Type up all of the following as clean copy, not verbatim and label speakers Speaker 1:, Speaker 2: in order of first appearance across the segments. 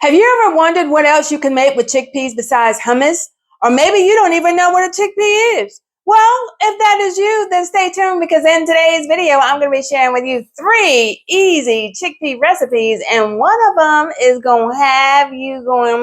Speaker 1: Have you ever wondered what else you can make with chickpeas besides hummus? Or maybe you don't even know what a chickpea is. Well, if that is you, then stay tuned because in today's video, I'm going to be sharing with you 3 easy chickpea recipes, and one of them is going to have you going,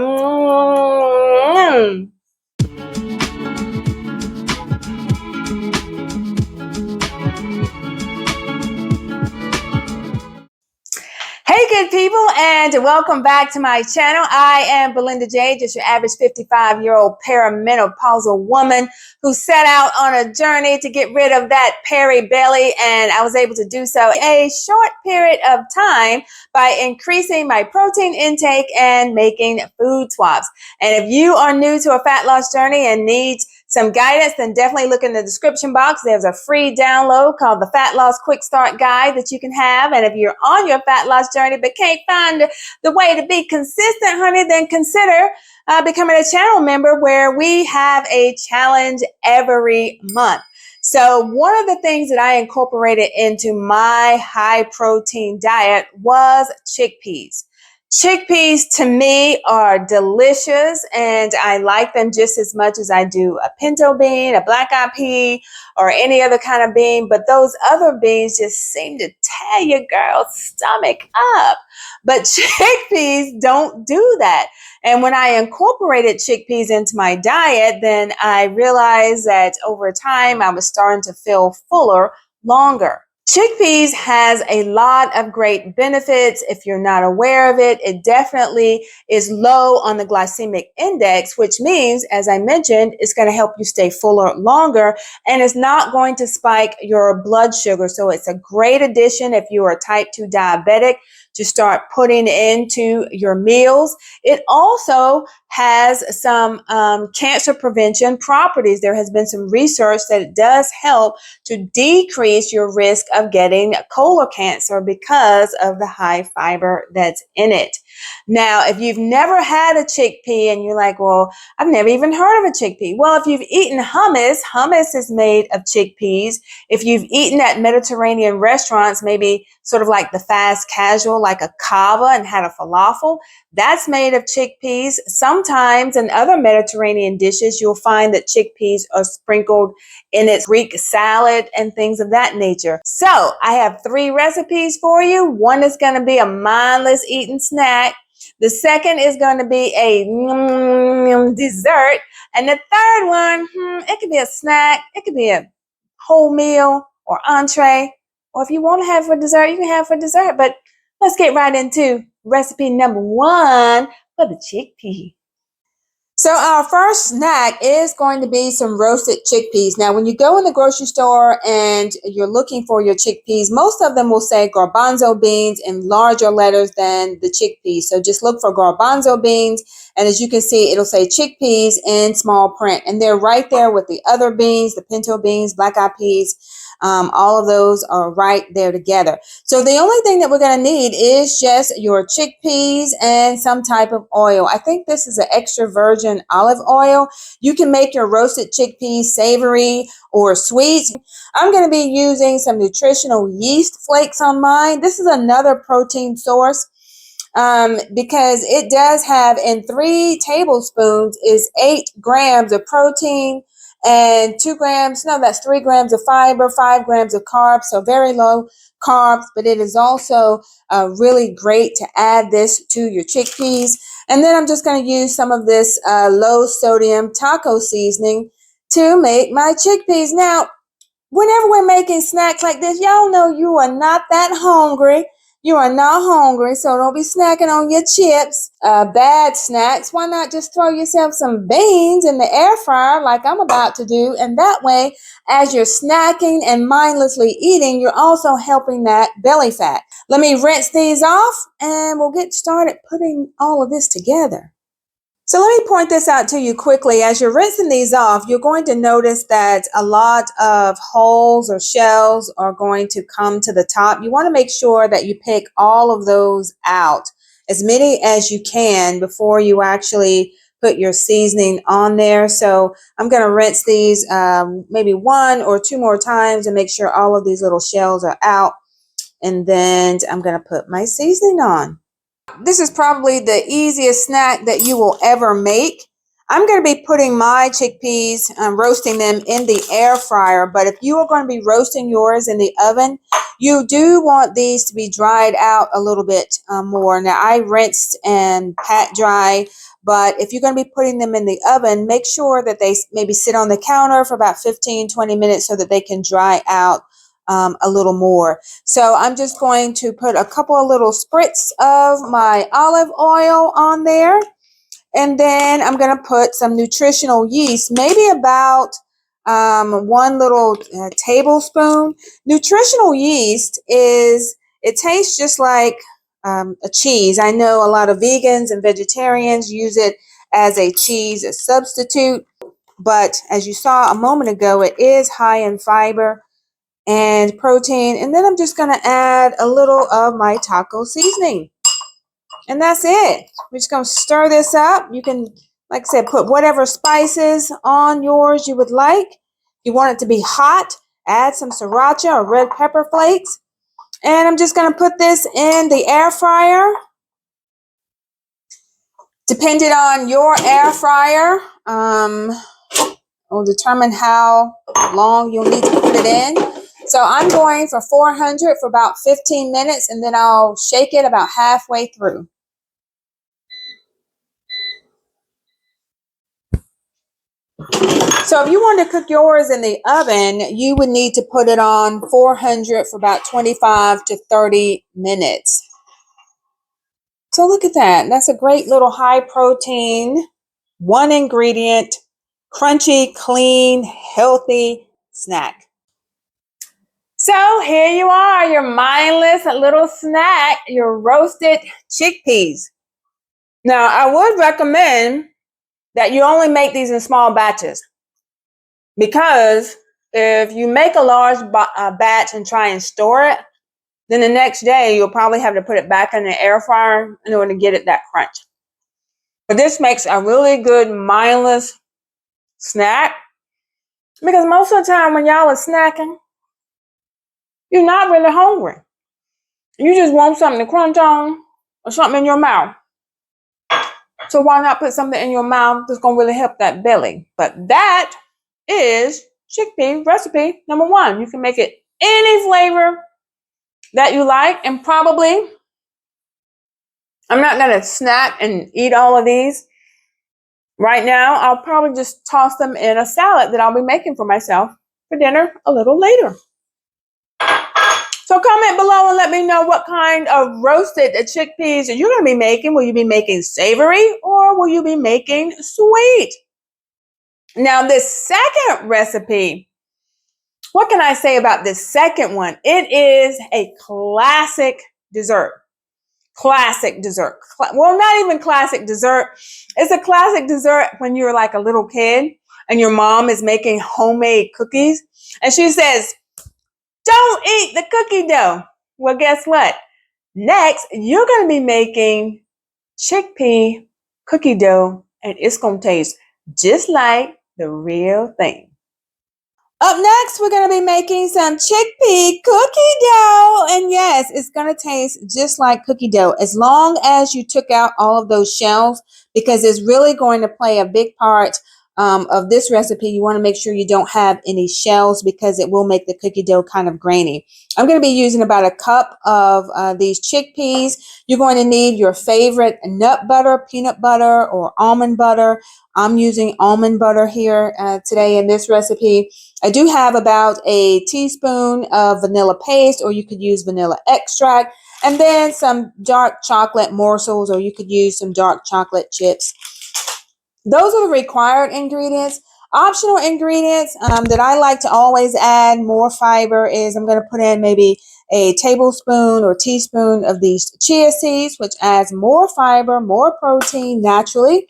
Speaker 1: Hey good people, and welcome back to my channel. I am Belinda J, just your average 55-year-old perimenopausal woman who set out on a journey to get rid of that peri belly, and I was able to do so in a short period of time by increasing my protein intake and making food swaps. And if you are new to a fat loss journey and need some guidance, then definitely look in the description box. There's a free download called the Fat Loss Quick Start Guide that you can have. And if you're on your fat loss journey but can't find the way to be consistent, honey, then consider becoming a channel member where we have a challenge every month. So one of the things that I incorporated into my high protein diet was chickpeas. Chickpeas to me are delicious, and I like them just as much as I do a pinto bean, a black eyed pea, or any other kind of bean. But those other beans just seem to tear your girl's stomach up. But chickpeas don't do that. And when I incorporated chickpeas into my diet, then I realized that over time I was starting to feel fuller longer. Chickpeas has a lot of great benefits. If you're not aware of it, it definitely is low on the glycemic index, which means, as I mentioned, it's going to help you stay fuller longer, and it's not going to spike your blood sugar. So it's a great addition if you are a type 2 diabetic to start putting into your meals. It also has some cancer prevention properties. There has been some research that it does help to decrease your risk of getting colon cancer because of the high fiber that's in it. Now, if you've never had a chickpea and you're like, well, I've never even heard of a chickpea. Well, if you've eaten hummus, hummus is made of chickpeas. If you've eaten at Mediterranean restaurants, maybe sort of like the fast casual, like a kava, and had a falafel, that's made of chickpeas. Sometimes in other Mediterranean dishes, you'll find that chickpeas are sprinkled in its Greek salad and things of that nature. So I have 3 recipes for you. One is going to be a mindless eating snack. The second is going to be a dessert. And the third one, it could be a snack. It could be a whole meal or entree. Or if you want to have it for dessert, you can have it for dessert. But let's get right into recipe number 1 for the chickpea. So our first snack is going to be some roasted chickpeas. Now, when you go in the grocery store and you're looking for your chickpeas, most of them will say garbanzo beans in larger letters than the chickpeas. So just look for garbanzo beans. And as you can see, it'll say chickpeas in small print. And they're right there with the other beans, the pinto beans, black eyed peas. All of those are right there together. So the only thing that we're going to need is just your chickpeas and some type of oil. I think this is an extra virgin olive oil. You can make your roasted chickpeas savory or sweet. I'm going to be using some nutritional yeast flakes on mine. This is another protein source. Because it does have in 3 tablespoons is 8 grams of protein and 2 grams, no, that's 3 grams of fiber, 5 grams of carbs, so very low carbs, but it is also really great to add this to your chickpeas. And then I'm just going to use some of this low sodium taco seasoning to make my chickpeas. Now, whenever we're making snacks like this, y'all know you are not that hungry. You are not hungry, so don't be snacking on your chips, bad snacks. Why not just throw yourself some beans in the air fryer like I'm about to do? And that way, as you're snacking and mindlessly eating, you're also helping that belly fat. Let me rinse these off and we'll get started putting all of this together. So let me point this out to you quickly. As you're rinsing these off, you're going to notice that a lot of holes or shells are going to come to the top. You want to make sure that you pick all of those out, as many as you can, before you actually put your seasoning on there. So I'm going to rinse these maybe 1 or 2 more times and make sure all of these little shells are out. And then I'm going to put my seasoning on. This is probably the easiest snack that you will ever make. I'm going to be putting my chickpeas, roasting them in the air fryer. But if you are going to be roasting yours in the oven, you do want these to be dried out a little bit more. Now, I rinsed and pat dry, but if you're going to be putting them in the oven, make sure that they maybe sit on the counter for about 15-20 minutes so that they can dry out a little more. So I'm just going to put a couple of little spritz of my olive oil on there. And then I'm going to put some nutritional yeast, maybe about one little tablespoon. Nutritional yeast it tastes just like a cheese. I know a lot of vegans and vegetarians use it as a cheese substitute. But as you saw a moment ago, it is high in fiber and protein. And then I'm just going to add a little of my taco seasoning. And that's it. We're just going to stir this up. You can, like I said, put whatever spices on yours you would like. If you want it to be hot, add some sriracha or red pepper flakes. And I'm just going to put this in the air fryer. Depending on your air fryer, will determine how long you'll need to put it in. So I'm going for 400 for about 15 minutes, and then I'll shake it about halfway through. So if you want to cook yours in the oven, you would need to put it on 400 for about 25 to 30 minutes. So look at that. That's a great little high protein, one ingredient, crunchy, clean, healthy snack. So here you are, your mindless little snack, your roasted chickpeas. Now, I would recommend that you only make these in small batches, because if you make a large batch and try and store it, then the next day you'll probably have to put it back in the air fryer in order to get it that crunch. But this makes a really good mindless snack, because most of the time when y'all are snacking, you're not really hungry. You just want something to crunch on or something in your mouth. So why not put something in your mouth that's going to really help that belly? But that is chickpea recipe number 1. You can make it any flavor that you like, and probably I'm not going to snack and eat all of these right now. I'll probably just toss them in a salad that I'll be making for myself for dinner a little later. So comment below and let me know what kind of roasted chickpeas you're going to be making. Will you be making savory or will you be making sweet? Now, this second recipe, what can I say about this second one? It is a classic dessert. Classic dessert. Well, not even classic dessert. It's a classic dessert when you're like a little kid and your mom is making homemade cookies and she says, "Don't eat the cookie dough." Well, guess what? Next, you're going to be making chickpea cookie dough, and it's going to taste just like the real thing. Up next, we're going to be making some chickpea cookie dough. And yes, it's going to taste just like cookie dough, as long as you took out all of those shells, because it's really going to play a big part of this recipe. You want to make sure you don't have any shells, because it will make the cookie dough kind of grainy. I'm going to be using about a cup of these chickpeas. You're going to need your favorite nut butter, peanut butter, or almond butter. I'm using almond butter here today in this recipe. I do have about a teaspoon of vanilla paste, or you could use vanilla extract, and then some dark chocolate morsels, or you could use some dark chocolate chips. Those are the required ingredients. Optional ingredients that I like to always add more fiber is I'm going to put in maybe a tablespoon or teaspoon of these chia seeds, which adds more fiber, more protein naturally.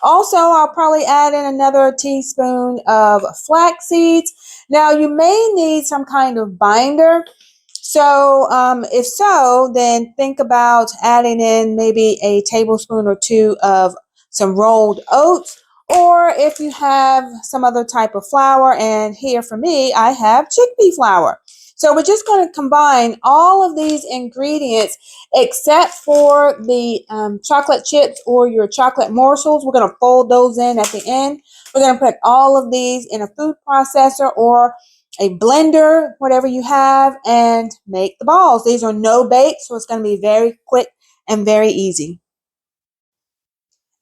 Speaker 1: Also, I'll probably add in another teaspoon of flax seeds. Now, you may need some kind of binder. So if so, then think about adding in maybe a tablespoon or 2 of some rolled oats, or if you have some other type of flour. And here for me, I have chickpea flour. So we're just going to combine all of these ingredients except for the chocolate chips or your chocolate morsels. We're going to fold those in at the end. We're going to put all of these in a food processor or a blender, whatever you have, and make the balls. These are no bake, so it's going to be very quick and very easy.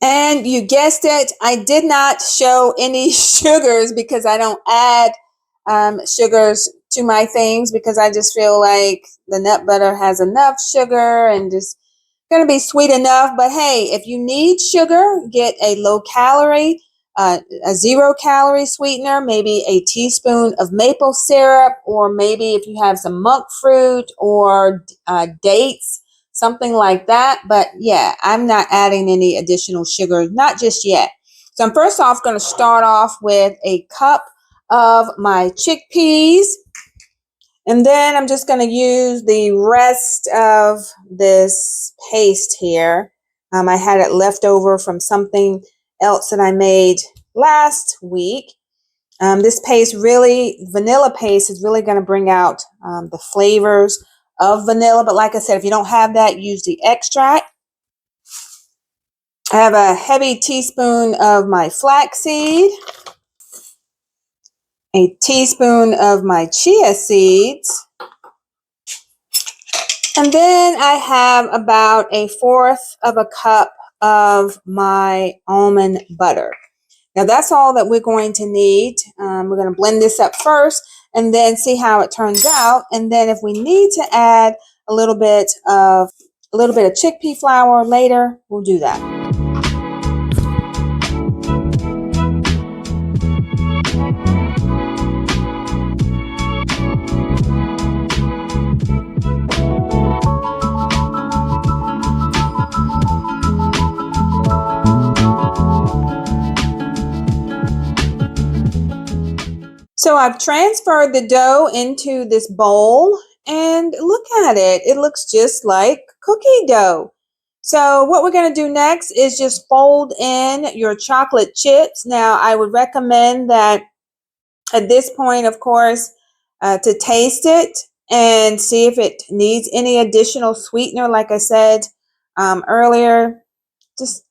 Speaker 1: And you guessed it, I did not show any sugars because I don't add sugars to my things because I just feel like the nut butter has enough sugar and just going to be sweet enough. But hey, if you need sugar, get a low calorie, a 0-calorie sweetener, maybe a teaspoon of maple syrup, or maybe if you have some monk fruit or dates, something like that. But yeah, I'm not adding any additional sugar, not just yet. So I'm first off going to start off with a cup of my chickpeas. And then I'm just going to use the rest of this paste here. I had it left over from something else that I made last week. This paste really, vanilla paste is really going to bring out the flavors of vanilla. But like I said, if you don't have that, use the extract. I have a heavy teaspoon of my flaxseed, a teaspoon of my chia seeds, and then I have about 1/4 of a cup of my almond butter. Now that's all that we're going to need. We're going to blend this up first and then see how it turns out. And then if we need to add a little bit of chickpea flour later, we'll do that. So I've transferred the dough into this bowl and look at it. It looks just like cookie dough. So what we're going to do next is just fold in your chocolate chips. Now I would recommend that at this point, of course, to taste it and see if it needs any additional sweetener. Like I said earlier, just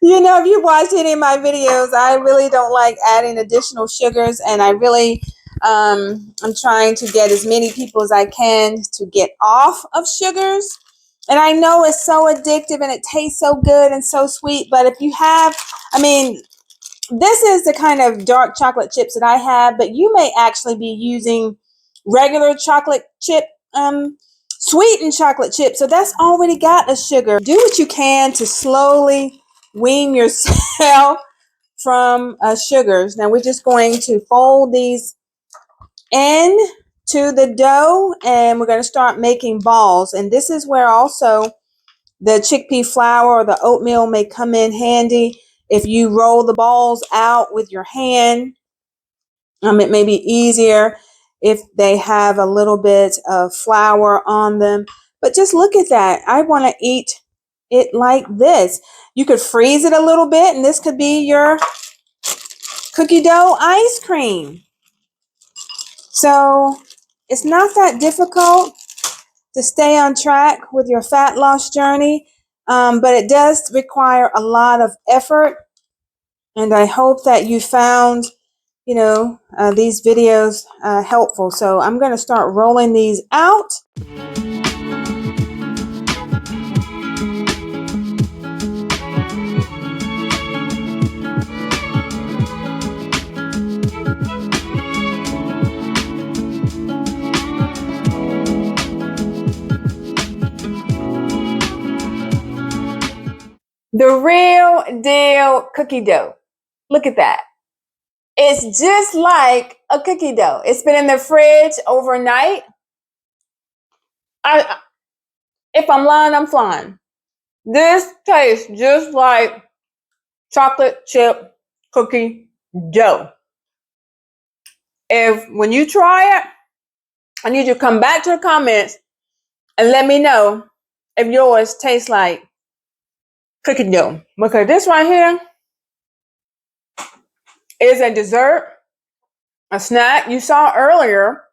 Speaker 1: if you watch any of my videos, I really don't like adding additional sugars, and I really I'm trying to get as many people as I can to get off of sugars. And I know it's so addictive and it tastes so good and so sweet, but if you have, this is the kind of dark chocolate chips that I have, but you may actually be using regular chocolate chip, sweetened chocolate chip. So that's already got a sugar. Do what you can to slowly wean yourself from sugars. Now we're just going to fold these in to the dough and we're going to start making balls. And this is where also the chickpea flour or the oatmeal may come in handy. If you roll the balls out with your hand, it may be easier if they have a little bit of flour on them. But just look at that. I want to eat it like this. You could freeze it a little bit, and this could be your cookie dough ice cream. So it's not that difficult to stay on track with your fat loss journey, but it does require a lot of effort. And I hope that you found, these videos helpful. So I'm going to start rolling these out. The real deal cookie dough. Look at that. It's just like a cookie dough. It's been in the fridge overnight. If I'm lying, I'm flying. This tastes just like chocolate chip cookie dough. When you try it, I need you to come back to the comments and let me know if yours tastes like cookie dough. Because this right here is a dessert, a snack. You saw earlier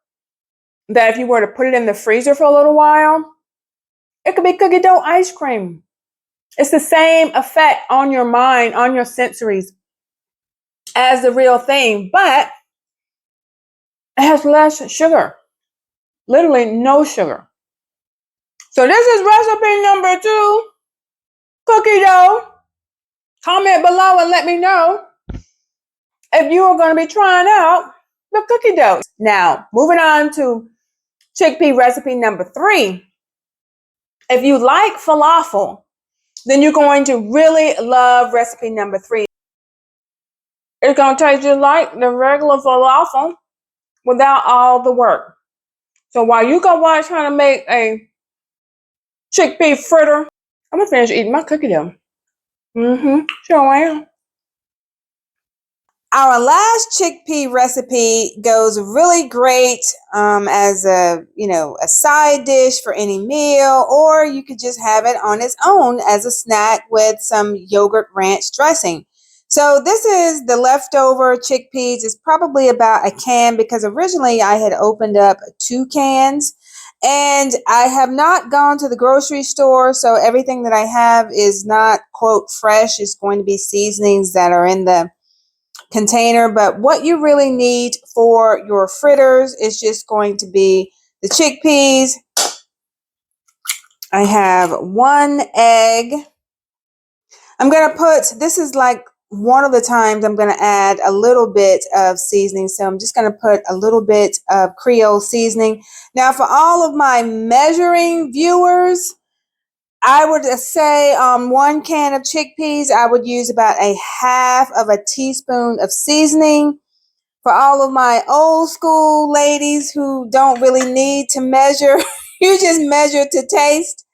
Speaker 1: that if you were to put it in the freezer for a little while, it could be cookie dough ice cream. It's the same effect on your mind, on your sensories as the real thing, but it has less sugar. Literally no sugar. So this is recipe number 2, cookie dough. Comment below and let me know if you are going to be trying out the cookie dough. Now, moving on to chickpea recipe number 3. If you like falafel, then you're going to really love recipe number 3. It's going to taste just like the regular falafel without all the work. So while you go watch how to make a chickpea fritter, I'm going to finish eating my cookie dough. Sure am. Our last chickpea recipe goes really great as a side dish for any meal, or you could just have it on its own as a snack with some yogurt ranch dressing. So this is the leftover chickpeas. It's probably about a can because originally I had opened up 2 cans. And I have not gone to the grocery store, so everything that I have is not, quote, fresh. It's going to be seasonings that are in the container. But what you really need for your fritters is just going to be the chickpeas. I have 1 egg. I'm going to put, this is like one of the times I'm going to add a little bit of seasoning. So I'm just going to put a little bit of Creole seasoning. Now for all of my measuring viewers, I would say 1 can of chickpeas, I would use about a half of a teaspoon of seasoning. For all of my old school ladies who don't really need to measure, you just measure to taste.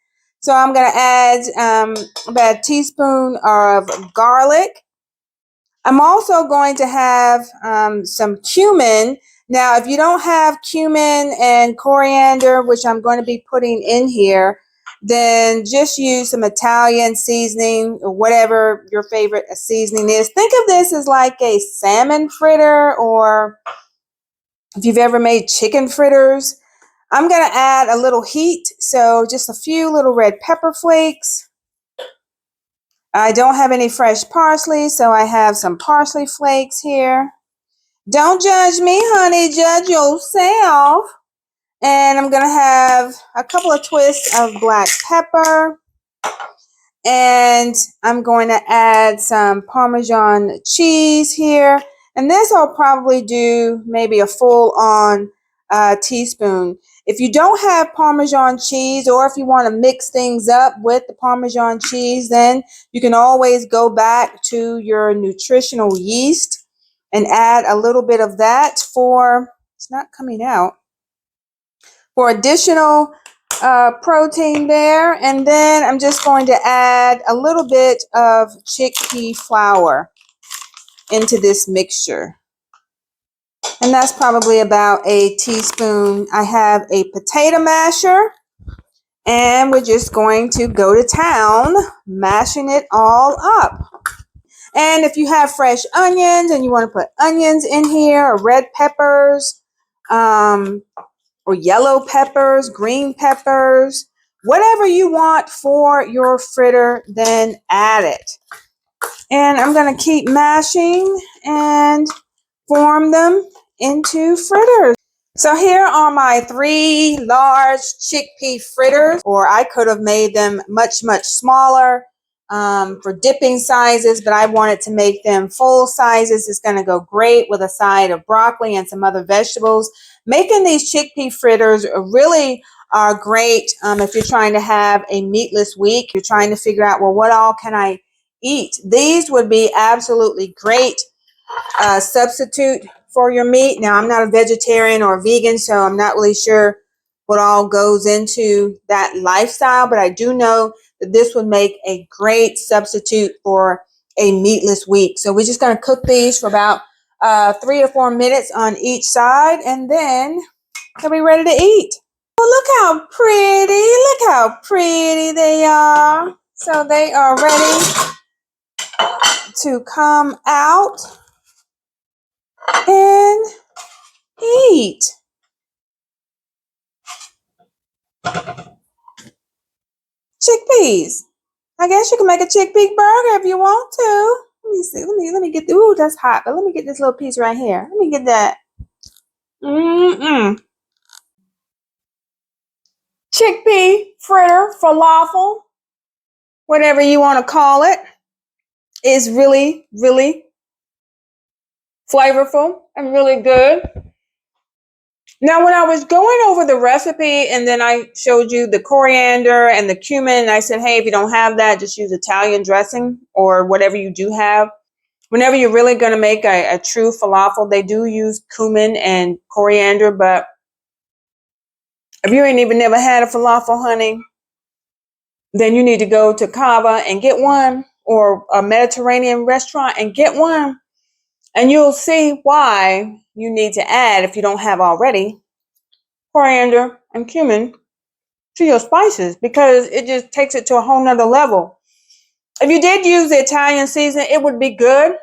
Speaker 1: So I'm going to add about a teaspoon of garlic. I'm also going to have some cumin. Now, if you don't have cumin and coriander, which I'm going to be putting in here, then just use some Italian seasoning or whatever your favorite seasoning is. Think of this as like a salmon fritter, or if you've ever made chicken fritters. I'm going to add a little heat, so just a few little red pepper flakes. I don't have any fresh parsley, so I have some parsley flakes here. Don't judge me, honey, judge yourself. And I'm going to have a couple of twists of black pepper. And I'm going to add some Parmesan cheese here. And this I'll probably do maybe a full-on teaspoon. If you don't have Parmesan cheese, or if you want to mix things up with the Parmesan cheese, then you can always go back to your nutritional yeast and add a little bit of that for, it's not coming out, for additional protein there. And then I'm just going to add a little bit of chickpea flour into this mixture. And that's probably about a teaspoon. I have a potato masher, and we're just going to go to town mashing it all up. And if you have fresh onions and you want to put onions in here, or red peppers, or yellow peppers, green peppers, whatever you want for your fritter, then add it. And I'm going to keep mashing and form them into fritters. So here are my 3 large chickpea fritters, or I could have made them much, much smaller for dipping sizes, but I wanted to make them full sizes. It's going to go great with a side of broccoli and some other vegetables. Making these chickpea fritters really are great if you're trying to have a meatless week. You're trying to figure out, well, what all can I eat? These would be absolutely great substitute for your meat. Now, I'm not a vegetarian or a vegan, so I'm not really sure what all goes into that lifestyle, but I do know that this would make a great substitute for a meatless week. So we're just going to cook these for about 3 or 4 minutes on each side, and then they'll be ready to eat. Oh, look how pretty. Look how pretty they are. So they are ready to come out and eat. Chickpeas. I guess you can make a chickpea burger if you want to. Let me see. Let me get the. Ooh, that's hot. But let me get this little piece right here. Let me get that. Chickpea fritter, falafel, whatever you want to call it, is really, really flavorful and really good. Now, when I was going over the recipe and then I showed you the coriander and the cumin, and I said, hey, if you don't have that, just use Italian dressing or whatever you do have. Whenever you're really going to make a true falafel, they do use cumin and coriander, but if you ain't even never had a falafel, honey, then you need to go to Cava and get one, or a Mediterranean restaurant and get one. And you'll see why you need to add, if you don't have already, coriander and cumin to your spices, because it just takes it to a whole nother level. If you did use the Italian seasoning, it would be good.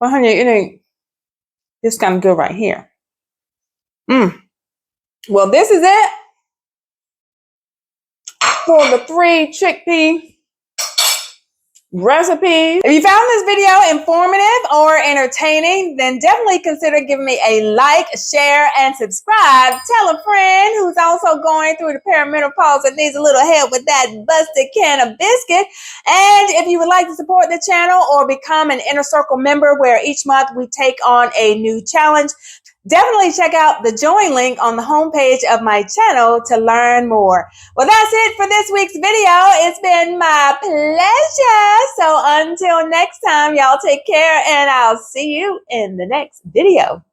Speaker 1: But honey, it ain't this kind of good right here. Well, this is it for the 3 chickpea recipes. If you found this video informative or entertaining, then definitely consider giving me a like, share, and subscribe. Tell a friend who's also going through the perimenopause and needs a little help with that busted can of biscuit. And if you would like to support the channel or become an Inner Circle member where each month we take on a new challenge, definitely check out the join link on the homepage of my channel to learn more. Well, that's it for this week's video. It's been my pleasure. So until next time, y'all take care, and I'll see you in the next video.